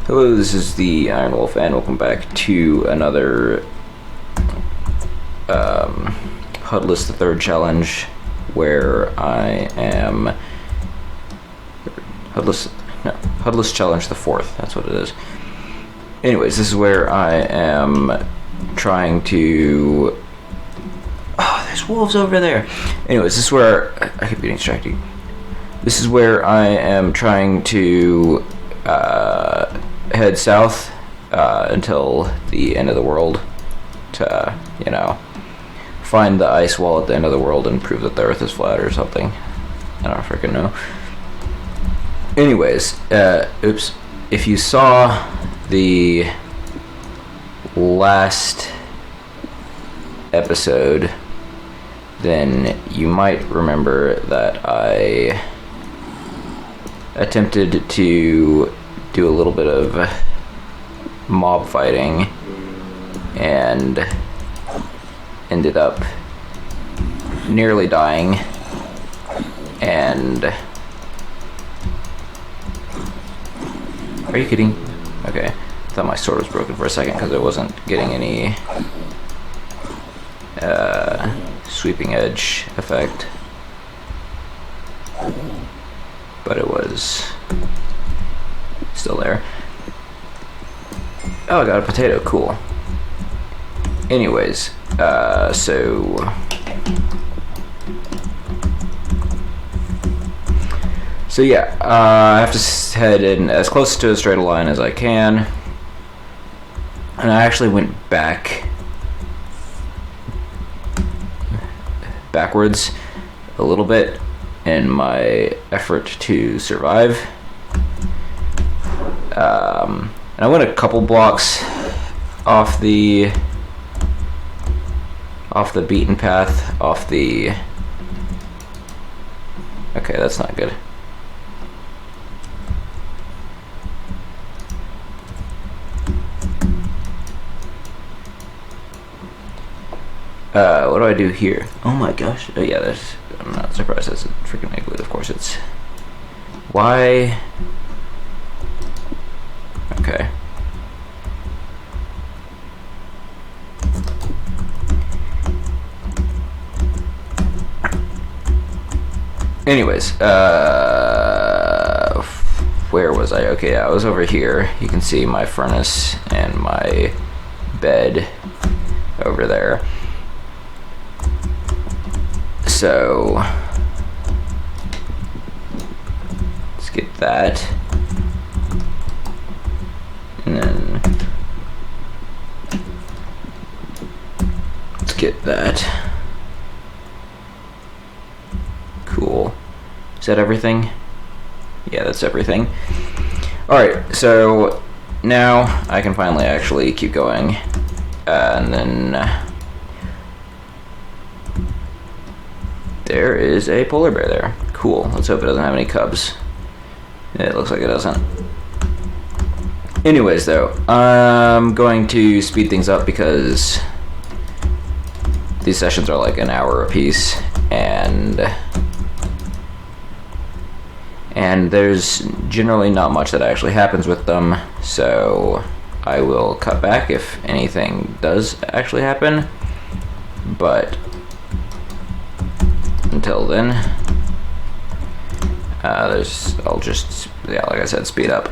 Hello, this is the Iron Wolf, and welcome back to another HUDless the Third challenge, where I am HUDless challenge the fourth. That's what it is. Anyways, this is where I am trying to. Oh, there's wolves over there. Anyways, this is where I keep getting distracted. This is where I am trying to head south until the end of the world to, find the ice wall at the end of the world and prove that the earth is flat or something. I don't freaking know. Anyways, oops. If you saw the last episode, then you might remember that I attempted to do a little bit of mob fighting and ended up nearly dying, and are you kidding? Okay, I thought my sword was broken for a second because it wasn't getting any sweeping edge effect, but it was still there. Oh, I got a potato, cool. Anyways, so yeah, I have to head in as close to a straight line as I can, and I actually went backwards a little bit in my effort to survive. And I went a couple blocks off the beaten path, okay, that's not good. What do I do here? Oh my gosh. Oh yeah, I'm not surprised that's a freaking igloo. Of course it's. Why? Okay. Anyways, where was I? Okay, I was over here. You can see my furnace and my bed over there. So let's get that, and then let's get that. Cool. Is that everything? Yeah, that's everything. Alright, so now I can finally actually keep going, and then there is a polar bear there. Cool. Let's hope it doesn't have any cubs. It looks like it doesn't. Anyways, though, I'm going to speed things up because these sessions are like an hour apiece, and there's generally not much that actually happens with them, so I will cut back if anything does actually happen, but until then, I'll just, yeah, like I said, speed up.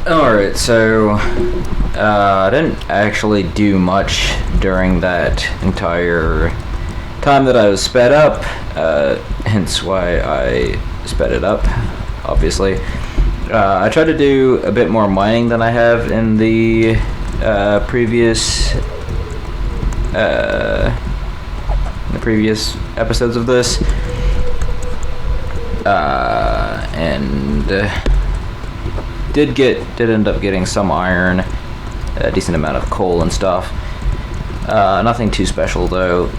Alright, so I didn't actually do much during that entire time that I was sped up, hence why I sped it up, obviously. I tried to do a bit more mining than I have in the previous episodes of this, and did end up getting some iron, a decent amount of coal and stuff. Nothing too special though.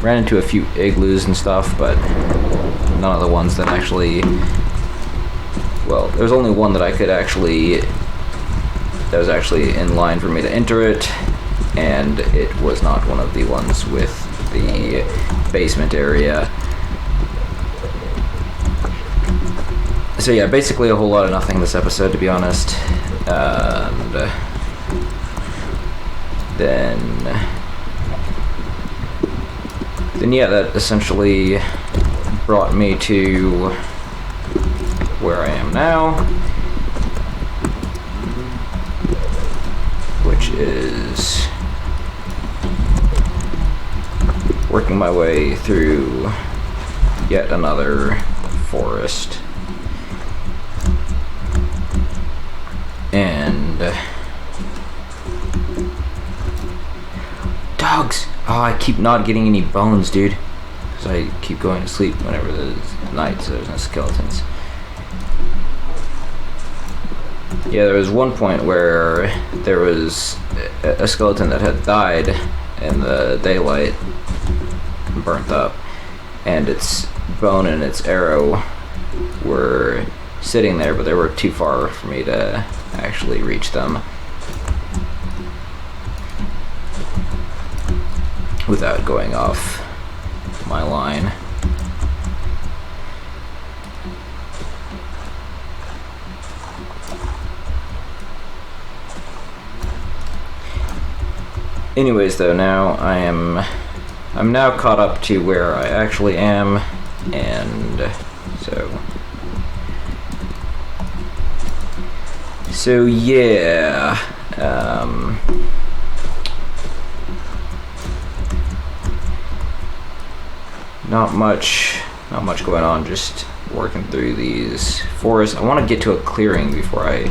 Ran into a few igloos and stuff, but none of the ones that actually, well, there was only one that that was actually in line for me to enter it, and it was not one of the ones with the basement area. So yeah, basically a whole lot of nothing this episode, to be honest. And then yeah, that essentially brought me to where I am now, which is working my way through yet another forest. And dogs! Oh, I keep not getting any bones, dude. Because I keep going to sleep whenever it's night, so there's no skeletons. Yeah, there was one point where there was a skeleton that had died in the daylight, burnt up, and its bone and its arrow were sitting there, but they were too far for me to actually reach them without going off my line. Anyways, though, now I'm now caught up to where I actually am, and so yeah, not much going on, just working through these forests. I want to get to a clearing before I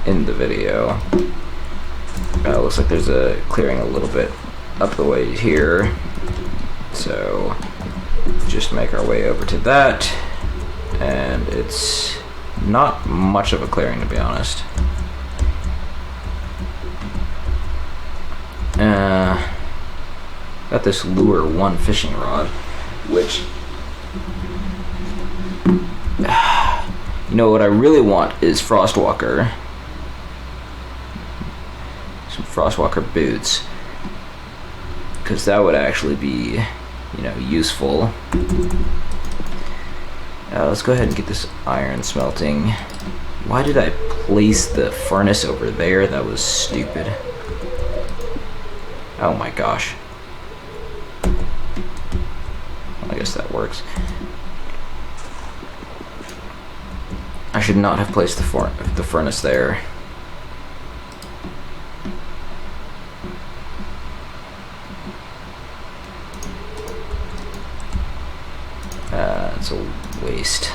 end the video. Looks like there's a clearing a little bit up the way here, so just make our way over to that, and it's not much of a clearing, to be honest. Got this Lure 1 fishing rod, which, you know what I really want is Frostwalker. Some Frostwalker boots, because that would actually be, you know, useful. Let's go ahead and get this iron smelting. Why did I place the furnace over there? That was stupid. Oh my gosh. I guess that works. I should not have placed the furnace there. It's a waste.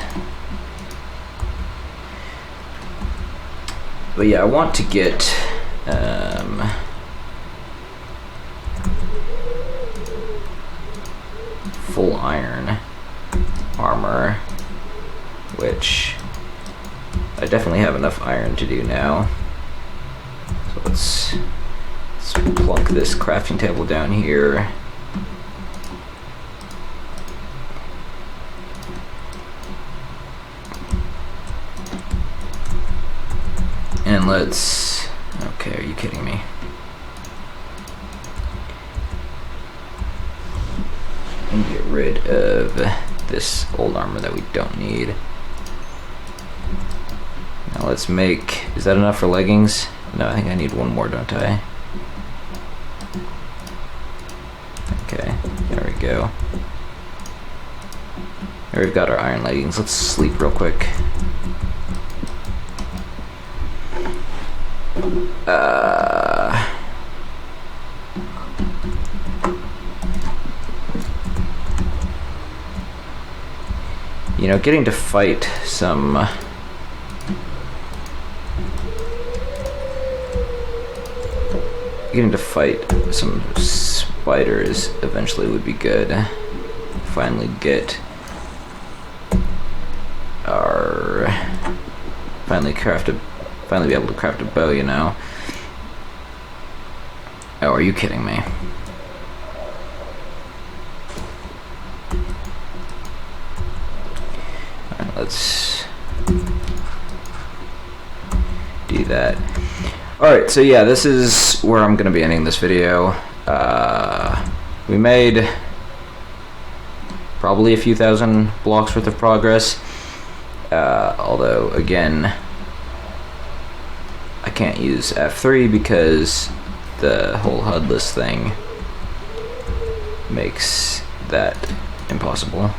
But yeah, I want to get full iron armor, which I definitely have enough iron to do now. So let's plunk this crafting table down here. And let's, okay, are you kidding me? And get rid of this old armor that we don't need. Now let's make, is that enough for leggings? No, I think I need one more, don't I? Okay, there we go. There we've got our iron leggings. Let's sleep real quick. You know, getting to fight some spiders eventually would be good. Finally be able to craft a bow, you know. Oh, are you kidding me? Alright, let's do that. Alright, so yeah, this is where I'm going to be ending this video. We made probably a few thousand blocks worth of progress. Although, again, I can't use F3 because the whole HUDless thing makes that impossible.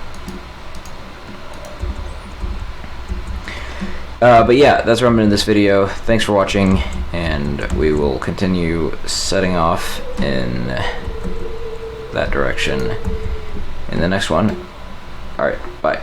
But yeah, that's where I'm in this video. Thanks for watching, and we will continue setting off in that direction in the next one. Alright, bye.